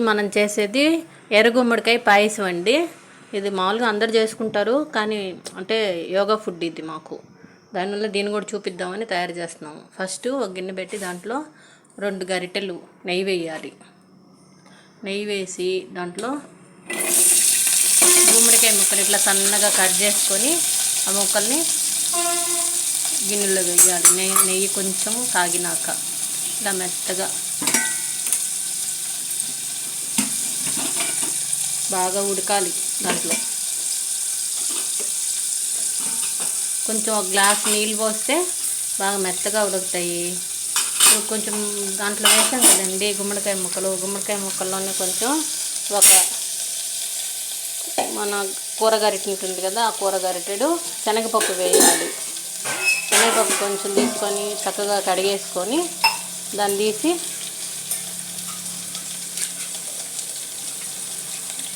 మనం చేసేది ఎర్ర గుమ్మడికాయ పాయసం అండి. ఇది మామూలుగా అందరు చేసుకుంటారు, కానీ అంటే యోగా ఫుడ్ ఇది మాకు. దానివల్ల దీన్ని కూడా చూపిద్దామని తయారు చేస్తున్నాము. ఫస్ట్ ఒక గిన్నె పెట్టి దాంట్లో 2 గరిటెలు నెయ్యి వేయాలి. నెయ్యి వేసి దాంట్లో గుమ్మడికాయ ముక్కలు ఇట్లా సన్నగా కట్ చేసుకొని ఆ ముక్కల్ని గిన్నెలో వేయాలి. నెయ్యి కొంచెం కాగినాక ఇలా మెత్తగా బాగా ఉడకాలి. దాంట్లో కొంచెం ఒక గ్లాస్ నీళ్ళు పోస్తే బాగా మెత్తగా ఉడుకుతాయి. కొంచెం దాంట్లో వేసాం కదండి గుమ్మడికాయ ముక్కల్లోనే కొంచెం ఒక మన కూర గరిటె ఉంటుంది కదా, ఆ కూర గరిటెడు శనగపప్పు వేయాలి. శనగపప్పు కొంచెం తీసుకొని చక్కగా కడిగేసుకొని దాన్ని తీసి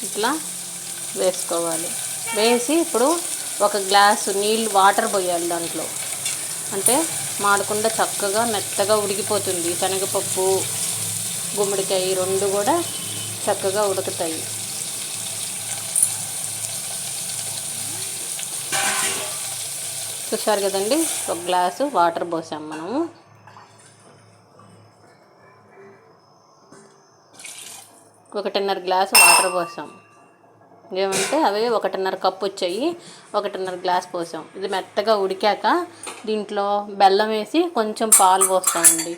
ఇట్లా వేసుకోవాలి. వేసి ఇప్పుడు ఒక గ్లాసు నీళ్ళు వాటర్ పోయాలి దాంట్లో. అంటే మాడకుండా చక్కగా మెత్తగా ఉడికిపోతుంది. శనగపప్పు గుమ్మడికాయ 2 కూడా చక్కగా ఉడుకుతాయి. చూసారు కదండి, ఒక గ్లాసు వాటర్ పోసాం మనము. ఒకటిన్నర గ్లాసు వాటర్ పోసాం. ఏమంటే అవి 1.5 కప్పు వచ్చాయి. 1.5 గ్లాస్ పోసాం. ఇది మెత్తగా ఉడికాక దీంట్లో బెల్లం వేసి కొంచెం పాలు పోస్తామండి.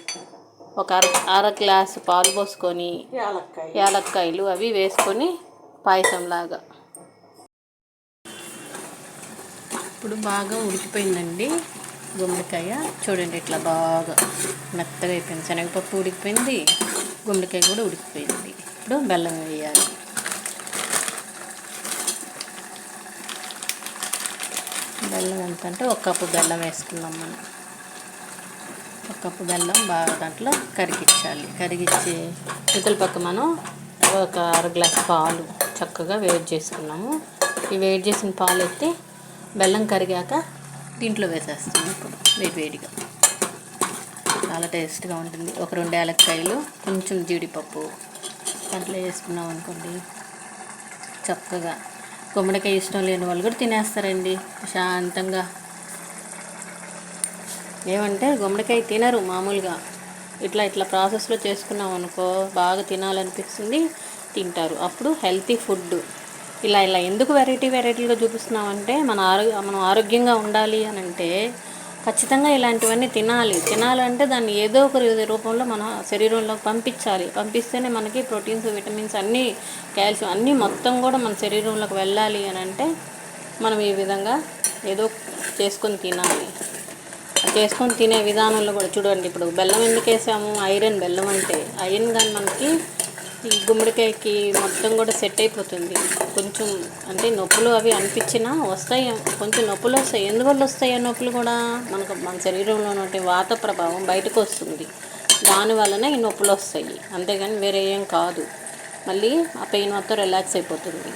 ఒక అర గ్లాసు పాలు పోసుకొని యాలక్కాయలు అవి వేసుకొని పాయసంలాగా. ఇప్పుడు బాగా ఉడికిపోయిందండి గుమ్మడికాయ. చూడండి ఇట్లా బాగా మెత్తగా అయిపోయింది. శనగపప్పు ఉడికిపోయింది, గుమ్మడికాయ కూడా ఉడికిపోయింది. ఇప్పుడు బెల్లం వేయాలి. బెల్లం ఎంత అంటే 1 కప్పు బెల్లం వేసుకున్నాం మనం. 1 కప్పు బెల్లం బాగా దాంట్లో కరిగించాలి. కరిగించి ఇతల పక్క మనం ఒక అర గ్లాస్ పాలు చక్కగా వేడి చేసుకున్నాము. ఈ వేడి చేసిన పాలు ఎత్తి బెల్లం కరిగాక దీంట్లో వేసేస్తాము. ఇప్పుడు వేడివేడిగా చాలా టేస్ట్గా ఉంటుంది. ఒక 2 యాలక్కాయలు, కొంచెం జీడిపప్పు దాంట్లో వేసుకున్నాం అనుకోండి, చక్కగా గుమ్మడికాయ ఇష్టం లేని వాళ్ళు కూడా తినేస్తారండి శాంతంగా. ఏమంటే గుమ్మడికాయ తినరు మామూలుగా. ఇట్లా ప్రాసెస్లో చేసుకున్నాం అనుకో బాగా తినాలనిపిస్తుంది, తింటారు. అప్పుడు హెల్తీ ఫుడ్. ఇలా ఎందుకు వెరైటీగా చూపిస్తున్నామంటే మనం ఆరోగ్యంగా ఉండాలి అని అంటే ఖచ్చితంగా ఇలాంటివన్నీ తినాలంటే దాన్ని ఏదో ఒక రూపంలో మన శరీరంలోకి పంపిస్తేనే మనకి ప్రోటీన్స్, విటమిన్స్ అన్నీ, కాల్షియం అన్నీ మొత్తం కూడా మన శరీరంలోకి వెళ్ళాలి అని అంటే మనం ఈ విధంగా ఏదో చేసుకొని తినాలి. చేసుకొని తినే విధానంలో కూడా చూడండి. ఇప్పుడు బెల్లం ఎందుకు వేసాము? బెల్లం అంటే ఐరన్ కానీ మనకి ఈ గుమ్మడికాయకి మొత్తం కూడా సెట్ అయిపోతుంది. కొంచెం అంటే నొప్పులు అవి అనిపించినా వస్తాయి, కొంచెం నొప్పులు వస్తాయి. ఎందువల్ల వస్తాయి నొప్పులు కూడా? మన శరీరంలో ఉన్న వాత ప్రభావం బయటకు వస్తుంది. దానివల్లనే ఈ నొప్పులు వస్తాయి, అంతేగాని వేరే ఏం కాదు. మళ్ళీ ఆ పెయిన్ మొత్తం రిలాక్స్ అయిపోతుంది.